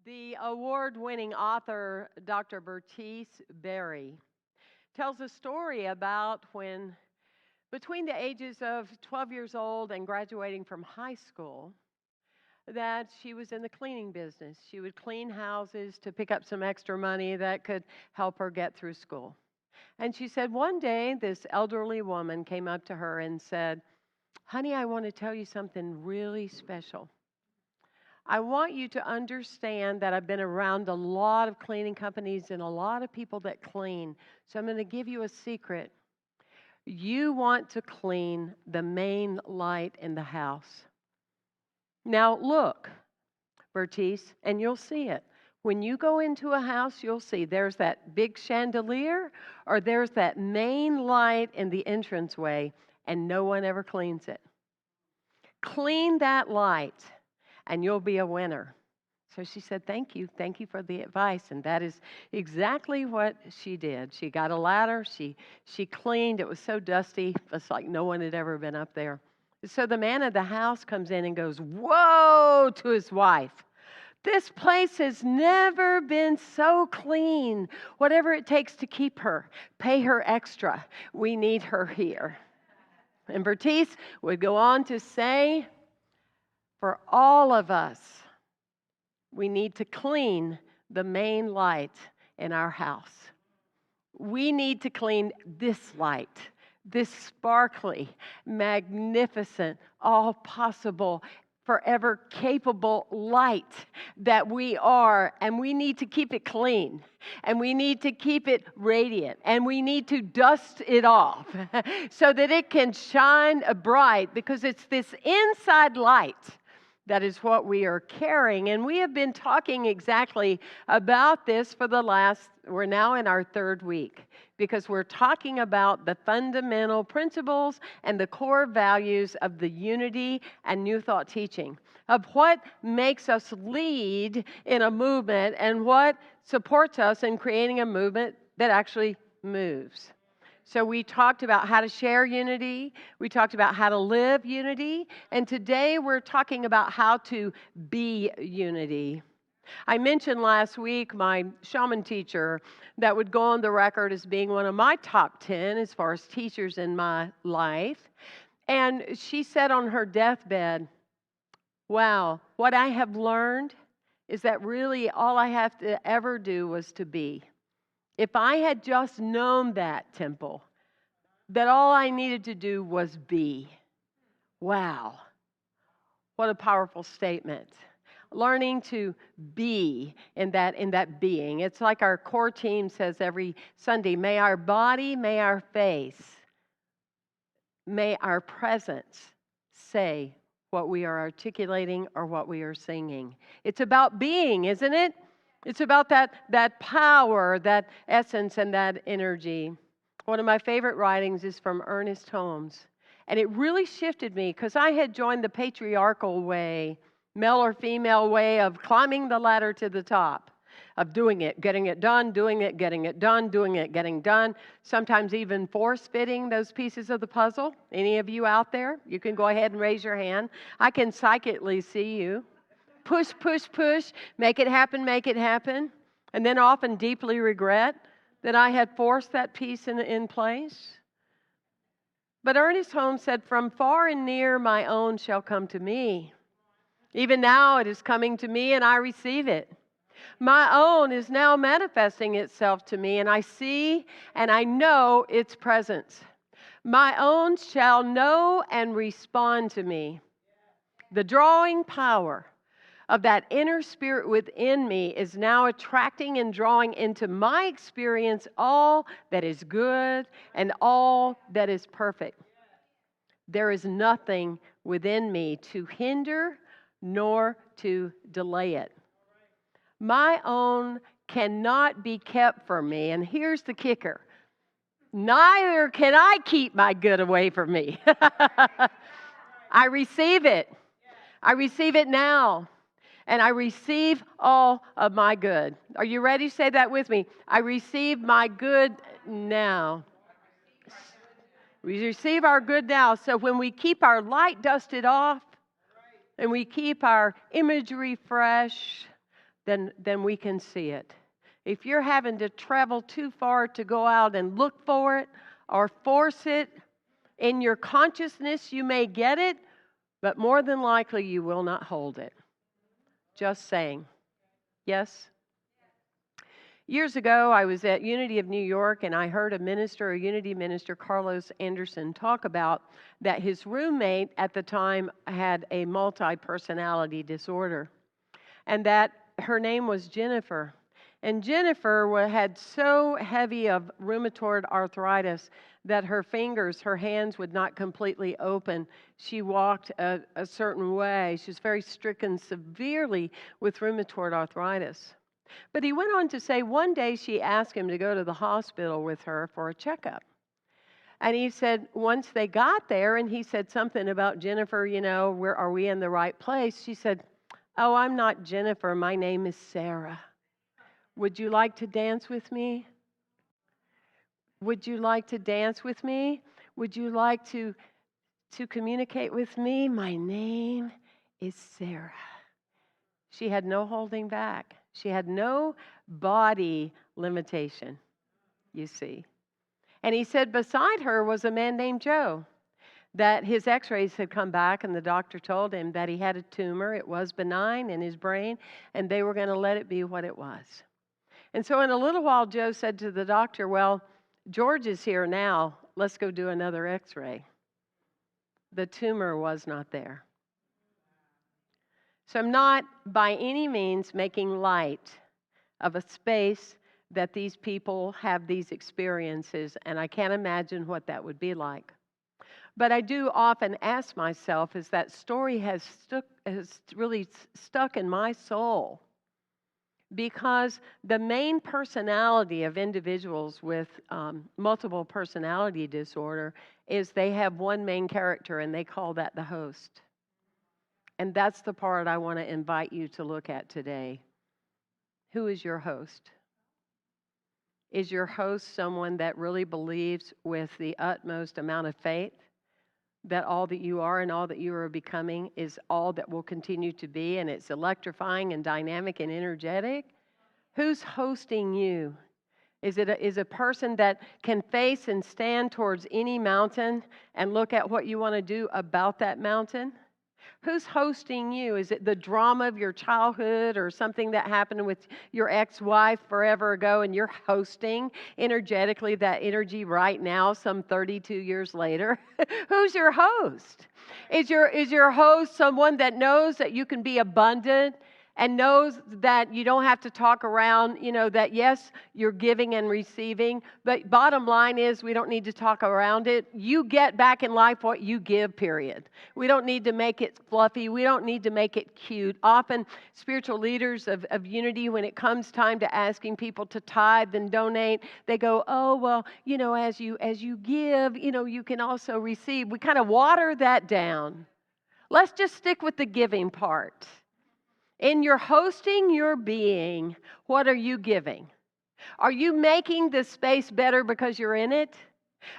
The award-winning author, Dr. Bertice Berry, tells a story about when, between the ages of 12 years old and graduating from high school, that she was in the cleaning business. She would clean houses to pick up some extra money that could help her get through school. And she said one day this elderly woman came up to her and said, "Honey, I want to tell you something really special. I want you to understand that I've been around a lot of cleaning companies and a lot of people that clean. So I'm going to give you a secret. You want to clean the main light in the house. Now look, Bertice, and you'll see it. When you go into a house, you'll see there's that big chandelier or there's that main light in the entranceway, and no one ever cleans it. Clean that light, and you'll be a winner." So she said, "Thank you. Thank you for the advice." And that is exactly what she did. She got a ladder. She cleaned. It was so dusty. It's like no one had ever been up there. So the man of the house comes in and goes, "Whoa," to his wife. "This place has never been so clean. Whatever it takes to keep her, pay her extra. We need her here." And Bertice would go on to say, for all of us, we need to clean the main light in our house. We need to clean this light, this sparkly, magnificent, all possible, forever capable light that we are, and we need to keep it clean, and we need to keep it radiant, and we need to dust it off so that it can shine bright, because it's this inside light that is what we are carrying. And we have been talking exactly about this we're now in our third week, because we're talking about the fundamental principles and the core values of the unity and New Thought teaching, of what makes us lead in a movement and what supports us in creating a movement that actually moves. So we talked about how to share unity, we talked about how to live unity, and today we're talking about how to be unity. I mentioned last week my shaman teacher that would go on the record as being one of my top 10 as far as teachers in my life. And she said on her deathbed, "Wow, what I have learned is that really all I have to ever do was to be. If I had just known that, Temple, that all I needed to do was be." Wow. What a powerful statement. Learning to be in that being. It's like our core team says every Sunday, may our body, may our face, may our presence say what we are articulating or what we are singing. It's about being, isn't it? It's about that power, that essence, and that energy. One of my favorite writings is from Ernest Holmes. And it really shifted me, because I had joined the patriarchal way, male or female way of climbing the ladder to the top, of doing it, getting it done, doing it, getting it done, doing it, getting done, sometimes even force-fitting those pieces of the puzzle. Any of you out there? You can go ahead and raise your hand. I can psychically see you. Push, push, push, make it happen, and then often deeply regret that I had forced that piece in place. But Ernest Holmes said, "From far and near my own shall come to me. Even now it is coming to me, and I receive it. My own is now manifesting itself to me, and I see and I know its presence. My own shall know and respond to me. The drawing power of that inner spirit within me is now attracting and drawing into my experience all that is good and all that is perfect. There is nothing within me to hinder nor to delay it. My own cannot be kept from me." And here's the kicker: neither can I keep my good away from me. I receive it. I receive it now. And I receive all of my good. Are you ready to say that with me? I receive my good now. We receive our good now. So when we keep our light dusted off and we keep our imagery fresh, then we can see it. If you're having to travel too far to go out and look for it or force it, in your consciousness you may get it, but more than likely you will not hold it. Just saying. Yes? Years ago, I was at Unity of New York, and I heard a Unity minister, Carlos Anderson, talk about that his roommate at the time had a multi-personality disorder, and that her name was Jennifer. And Jennifer had so heavy of rheumatoid arthritis that her fingers, her hands would not completely open. She walked a certain way. She was very stricken severely with rheumatoid arthritis. But he went on to say one day she asked him to go to the hospital with her for a checkup. And he said once they got there and he said something about Jennifer, are we in the right place? She said, "Oh, I'm not Jennifer. My name is Sarah. Would you like to dance with me? Would you like to dance with me? Would you like to communicate with me? My name is Sarah." She had no holding back. She had no body limitation, you see. And he said beside her was a man named Joe, that his x-rays had come back and the doctor told him that he had a tumor. It was benign in his brain, and they were going to let it be what it was. And so in a little while, Joe said to the doctor, "Well, George is here now. Let's go do another x-ray." The tumor was not there. So I'm not by any means making light of a space that these people have these experiences, and I can't imagine what that would be like. But I do often ask myself, as that story has really stuck in my soul, because the main personality of individuals with multiple personality disorder is they have one main character, and they call that the host. And that's the part I want to invite you to look at today. Who is your host? Is your host someone that really believes with the utmost amount of faith that all that you are and all that you are becoming is all that will continue to be, and it's electrifying and dynamic and energetic? Who's hosting you? Is a person that can face and stand towards any mountain and look at what you want to do about that mountain? Who's hosting you? Is it the drama of your childhood or something that happened with your ex-wife forever ago and you're hosting energetically that energy right now, some 32 years later? Who's your host? Is your host someone that knows that you can be abundant and knows that you don't have to talk around, that yes, you're giving and receiving, but bottom line is we don't need to talk around it. You get back in life what you give, period. We don't need to make it fluffy. We don't need to make it cute. Often spiritual leaders of Unity, when it comes time to asking people to tithe and donate, they go, "Oh, well, as you give, you can also receive." We kind of water that down. Let's just stick with the giving part. In your hosting your being, what are you giving? Are you making the space better because you're in it?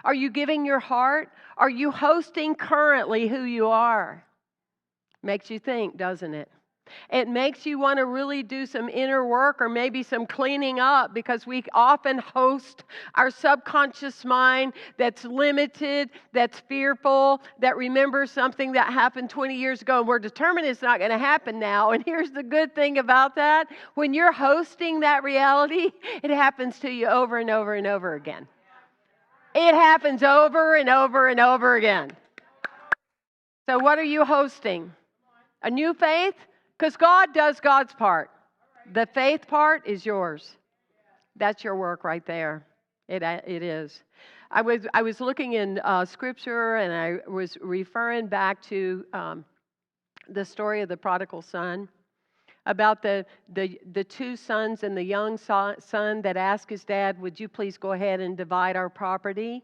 Are you giving your heart? Are you hosting currently who you are? Makes you think, doesn't it? It makes you want to really do some inner work or maybe some cleaning up, because we often host our subconscious mind that's limited, that's fearful, that remembers something that happened 20 years ago, and we're determined it's not going to happen now. And here's the good thing about that. When you're hosting that reality, it happens to you over and over and over again. It happens over and over and over again. So what are you hosting? A new faith? Because God does God's part. The faith part is yours. That's your work right there. It is. I was looking in Scripture, and I was referring back to the story of the prodigal son, about the two sons and the young son that asked his dad, "Would you please go ahead and divide our property?"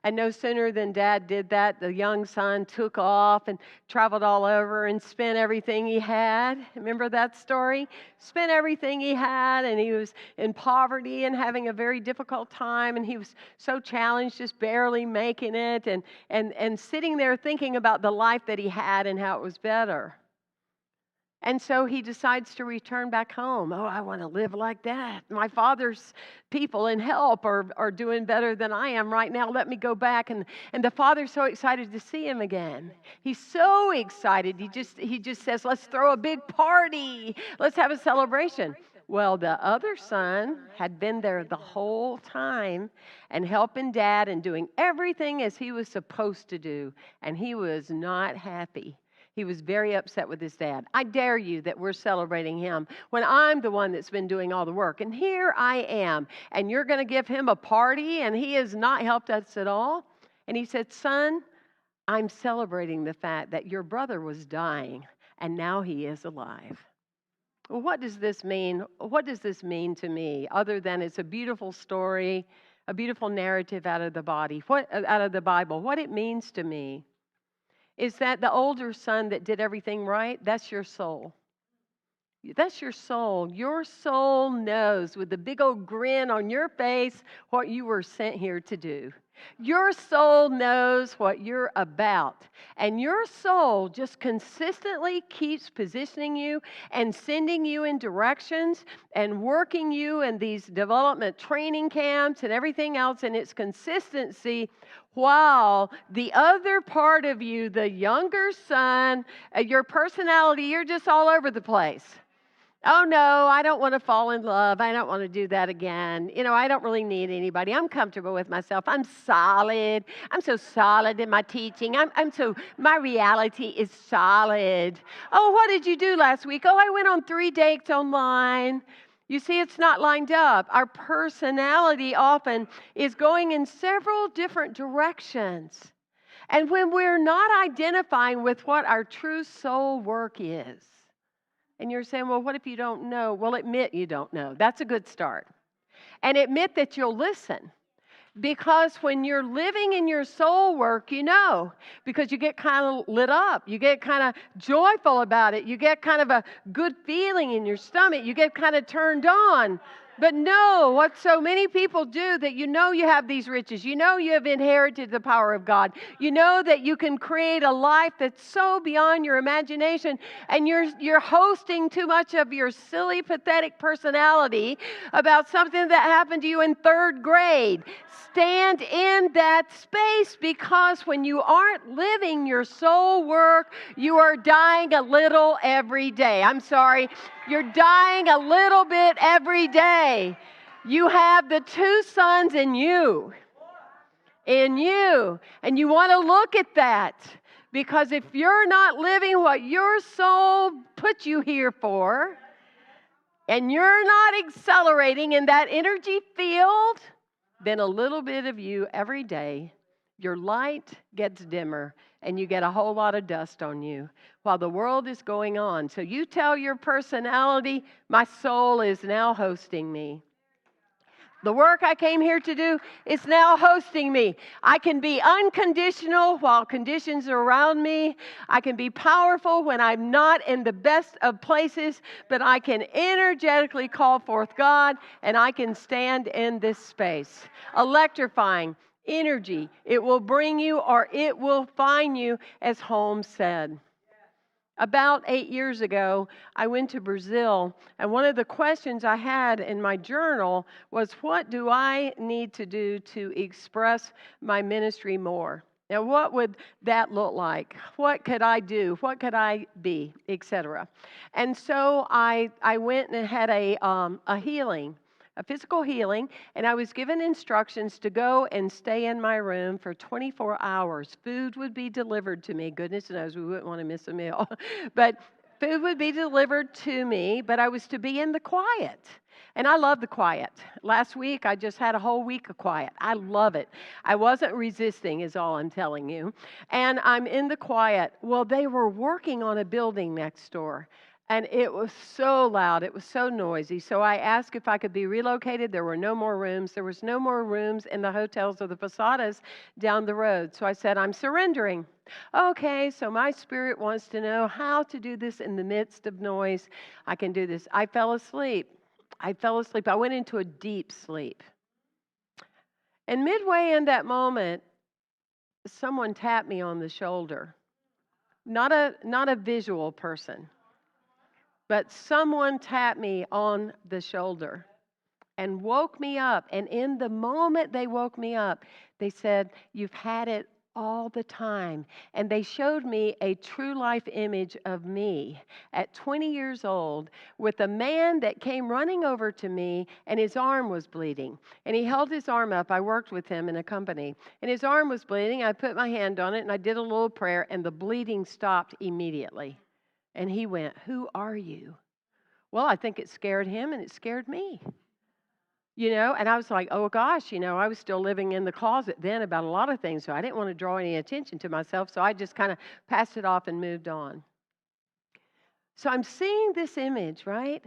And no sooner than Dad did that, the young son took off and traveled all over and spent everything he had. Remember that story? Spent everything he had, and he was in poverty and having a very difficult time, and he was so challenged, just barely making it, and sitting there thinking about the life that he had and how it was better. And so he decides to return back home. Oh, I want to live like that. My father's people and help are doing better than I am right now. Let me go back. And the father's so excited to see him again. He's so excited. He just says, let's throw a big party. Let's have a celebration. Well, the other son had been there the whole time and helping dad and doing everything as he was supposed to do. And he was not happy. He was very upset with his dad. I dare you that we're celebrating him when I'm the one that's been doing all the work. And here I am. And you're going to give him a party and he has not helped us at all. And he said, son, I'm celebrating the fact that your brother was dying and now he is alive. Well, what does this mean? What does this mean to me other than it's a beautiful story, a beautiful narrative out of the Bible? What it means to me is that the older son that did everything right, that's your soul. That's your soul. Your soul knows with the big old grin on your face what you were sent here to do. Your soul knows what you're about. And your soul just consistently keeps positioning you and sending you in directions and working you in these development training camps and everything else in its consistency, while the other part of you, the younger son, your personality, you're just all over the place. Oh, no, I don't want to fall in love. I don't want to do that again. I don't really need anybody. I'm comfortable with myself. I'm solid. I'm so solid in my teaching. My reality is solid. Oh, what did you do last week? Oh, I went on 3 dates online. You see, it's not lined up. Our personality often is going in several different directions. And when we're not identifying with what our true soul work is, and you're saying, well, what if you don't know? Well, admit you don't know. That's a good start. And admit that you'll listen. Because when you're living in your soul work, you know, because you get kind of lit up. You get kind of joyful about it. You get kind of a good feeling in your stomach. You get kind of turned on. But no, what so many people do, that you know you have these riches. You know you have inherited the power of God. You know that you can create a life that's so beyond your imagination, and you're hosting too much of your silly, pathetic personality about something that happened to you in 3rd grade. Stand in that space, because when you aren't living your soul work, you are dying a little every day. I'm sorry. You're dying a little bit every day. You have the 2 sons in you. And you want to look at that. Because if you're not living what your soul put you here for, and you're not accelerating in that energy field, then a little bit of you every day, your light gets dimmer and you get a whole lot of dust on you while the world is going on. So you tell your personality, my soul is now hosting me. The work I came here to do is now hosting me. I can be unconditional while conditions are around me. I can be powerful when I'm not in the best of places, but I can energetically call forth God, and I can stand in this space. Electrifying energy. It will bring you, or it will find you, as Holmes said. About 8 years ago, I went to Brazil, and one of the questions I had in my journal was, what do I need to do to express my ministry more? Now, what would that look like? What could I do? What could I be, etc.? And so I went and had a healing, a physical healing, and I was given instructions to go and stay in my room for 24 hours. Food would be delivered to me. Goodness knows we wouldn't want to miss a meal. But food would be delivered to me, but I was to be in the quiet. And I love the quiet. Last week, I just had a whole week of quiet. I love it. I wasn't resisting, is all I'm telling you. And I'm in the quiet. Well, they were working on a building next door. And it was so loud. It was so noisy. So I asked if I could be relocated. There were no more rooms. There was no more rooms in the hotels or the posadas down the road. So I said, I'm surrendering. Okay, so my spirit wants to know how to do this in the midst of noise. I can do this. I fell asleep. I went into a deep sleep. And midway in that moment, someone tapped me on the shoulder. Not a visual person. but someone tapped me on the shoulder and woke me up. And in the moment they woke me up, they said, "You've had it all the time." And they showed me a true life image of me at 20 years old with a man that came running over to me, and his arm was bleeding. And he held his arm up. I worked with him in a company. And his arm was bleeding. I put my hand on it, and I did a little prayer, and the bleeding stopped immediately. And he went, "Who are you?" Well, I think it scared him, and it scared me. And I was like, oh gosh, I was still living in the closet then about a lot of things, so I didn't want to draw any attention to myself, so I just kind of passed it off and moved on. So I'm seeing this image, right?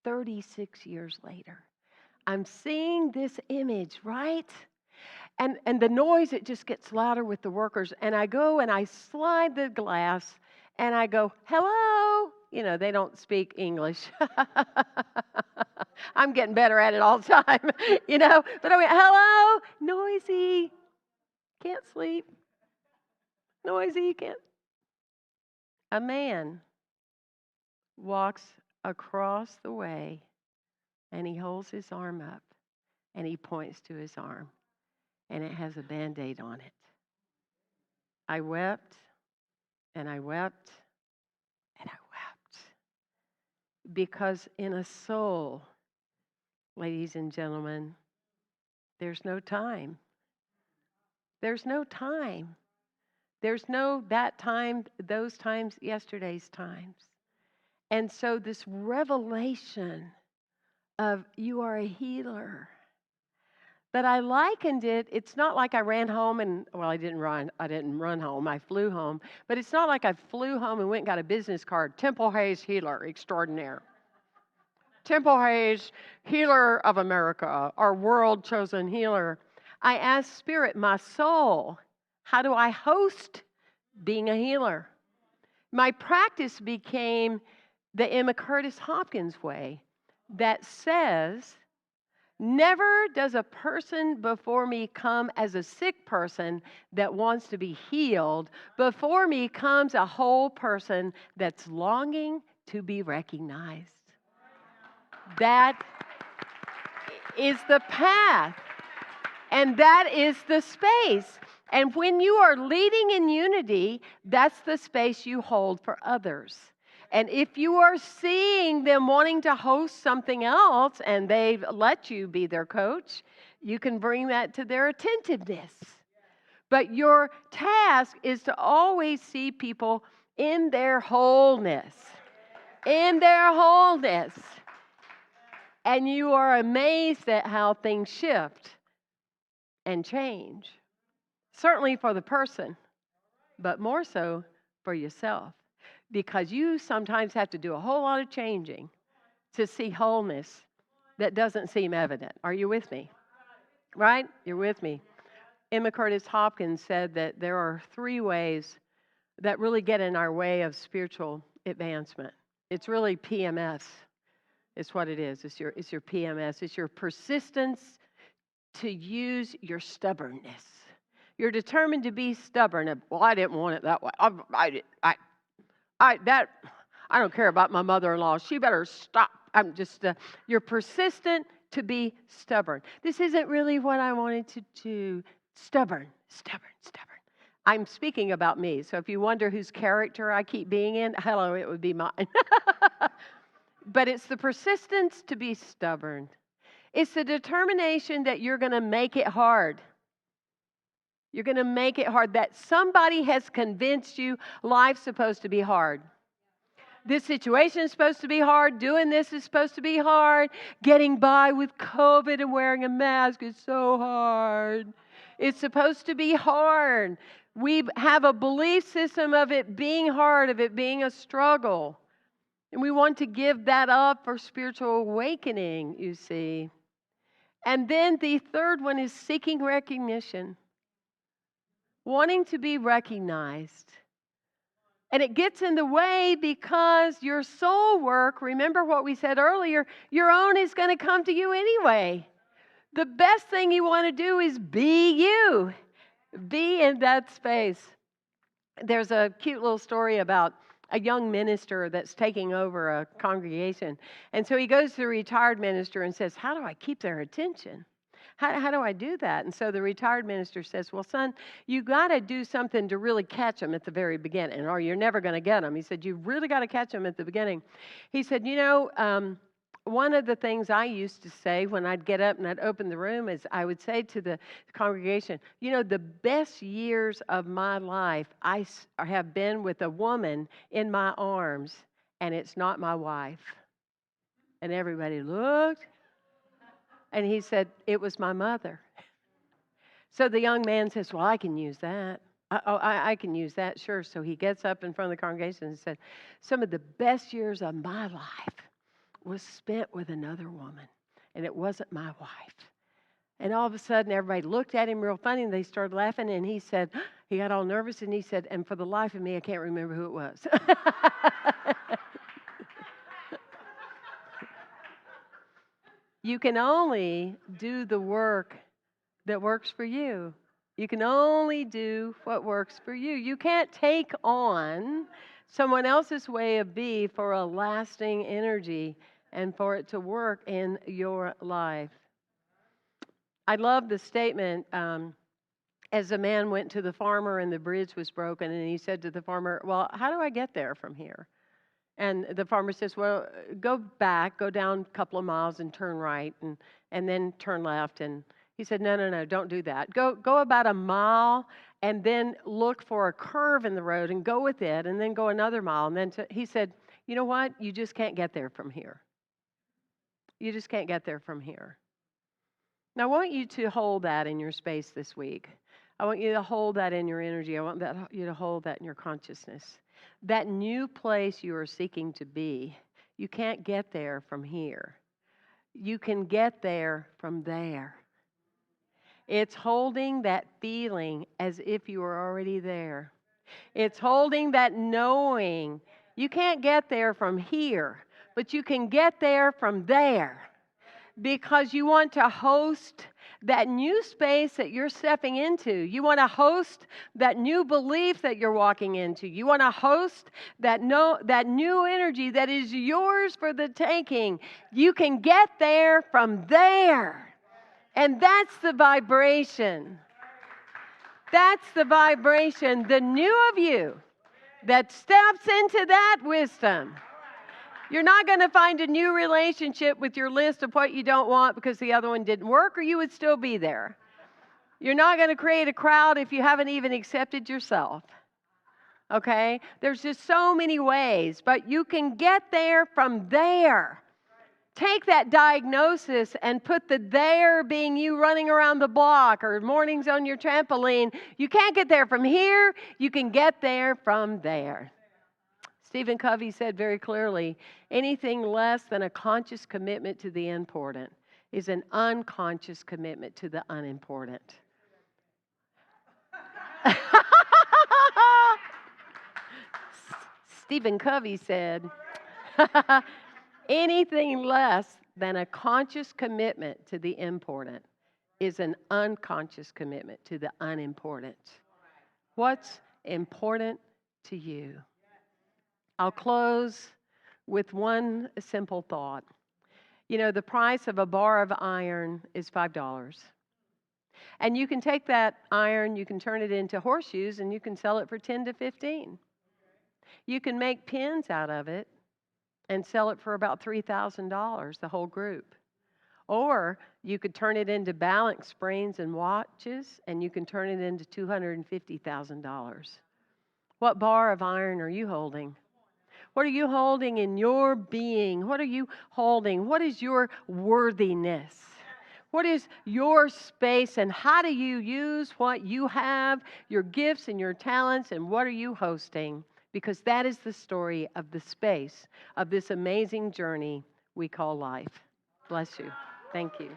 36 years later. I'm seeing this image, right? And the noise, it just gets louder with the workers, and I go and I slide the glass, and I go, "Hello." They don't speak English. I'm getting better at it all the time, But I went, "Hello, noisy, can't sleep, noisy, can't." A man walks across the way, and he holds his arm up, and he points to his arm, and it has a Band-Aid on it. I wept, and I wept, and I wept. Because in a soul, ladies and gentlemen, there's no time. There's no time. There's no that time, those times, yesterday's times. And so this revelation of you are a healer. But I likened it, it's not like I ran home and, well, I didn't run home, I flew home. But it's not like I flew home and went and got a business card, Temple Hayes Healer Extraordinaire. Temple Hayes, Healer of America, our world chosen healer. I asked Spirit, my soul, how do I host being a healer? My practice became the Emma Curtis Hopkins way that says, never does a person before me come as a sick person that wants to be healed. Before me comes a whole person that's longing to be recognized. That is the path, and that is the space. And when you are leading in unity, that's the space you hold for others. And if you are seeing them wanting to host something else and they've let you be their coach, you can bring that to their attentiveness. But your task is to always see people in their wholeness. In their wholeness. And you are amazed at how things shift and change. Certainly for the person, but more so for yourself. Because you sometimes have to do a whole lot of changing to see wholeness that doesn't seem evident. Are you with me? Right? You're with me. Emma Curtis Hopkins said that there are 3 ways that really get in our way of spiritual advancement. It's really PMS. It's what it is. It's your PMS. It's your persistence to use your stubbornness. You're determined to be stubborn. Well, I didn't want it that way. I don't care about my mother-in-law. She better stop. You're persistent to be stubborn. This isn't really what I wanted to do. Stubborn. I'm speaking about me. So if you wonder whose character I keep being in, hello, it would be mine. But it's the persistence to be stubborn. It's the determination that you're going to make it hard. You're going to make it hard. That somebody has convinced you life's supposed to be hard. This situation is supposed to be hard. Doing this is supposed to be hard. Getting by with COVID and wearing a mask is so hard. It's supposed to be hard. We have a belief system of it being hard, of it being a struggle. And we want to give that up for spiritual awakening, you see. And then the third one is seeking recognition. Wanting to be recognized. And it gets in the way because your soul work, remember what we said earlier, your own is going to come to you anyway. The best thing you want to do is be you. Be in that space. There's a cute little story about a young minister that's taking over a congregation. And so he goes to the retired minister and says, how do I keep their attention? How do I do that? And so the retired minister says, well, son, you got to do something to really catch them at the very beginning, or you're never going to get them. He said, you've really got to catch them at the beginning. He said, one of the things I used to say when I'd get up and I'd open the room is I would say to the congregation, the best years of my life I have been with a woman in my arms, and it's not my wife. And everybody looked, and he said, it was my mother. So the young man says, well, I can use that. I can use that, sure. So he gets up in front of the congregation and said, some of the best years of my life was spent with another woman, and it wasn't my wife. And all of a sudden, everybody looked at him real funny, and they started laughing, and he said, he got all nervous, and he said, and for the life of me, I can't remember who it was. You can only do the work that works for you. You can only do what works for you. You can't take on someone else's way of being for a lasting energy and for it to work in your life. I love the statement, as a man went to the farmer and the bridge was broken, and he said to the farmer, well, how do I get there from here? And the farmer says, well, go down a couple of miles and turn right, and then turn left. And he said, no, don't do that. Go about a mile and then look for a curve in the road and go with it, and then go another mile. And then he said, you know what? You just can't get there from here. You just can't get there from here. Now, I want you to hold that in your space this week. I want you to hold that in your energy. I want you to hold that in your consciousness. That new place you are seeking to be, you can't get there from here. You can get there from there. It's holding that feeling as if you were already there. It's holding that knowing. You can't get there from here, but you can get there from there, because you want to host that new space that you're stepping into. You want to host that new belief that you're walking into. You want to host that new energy that is yours for the taking. You can get there from there. And that's the vibration. That's the vibration, the new of you that steps into that wisdom. You're not going to find a new relationship with your list of what you don't want because the other one didn't work, or you would still be there. You're not going to create a crowd if you haven't even accepted yourself. Okay? There's just so many ways, but you can get there from there. Take that diagnosis and put the there being you running around the block or mornings on your trampoline. You can't get there from here. You can get there from there. Stephen Covey said very clearly, anything less than a conscious commitment to the important is an unconscious commitment to the unimportant. Stephen Covey said, anything less than a conscious commitment to the important is an unconscious commitment to the unimportant. What's important to you? I'll close with one simple thought. The price of a bar of iron is $5. And you can take that iron, you can turn it into horseshoes, and you can sell it for $10 to $15. You can make pins out of it and sell it for about $3,000, the whole group. Or you could turn it into balance springs and watches, and you can turn it into $250,000. What bar of iron are you holding? What are you holding in your being? What are you holding? What is your worthiness? What is your space, and how do you use what you have, your gifts and your talents, and what are you hosting? Because that is the story of the space of this amazing journey we call life. Bless you. Thank you.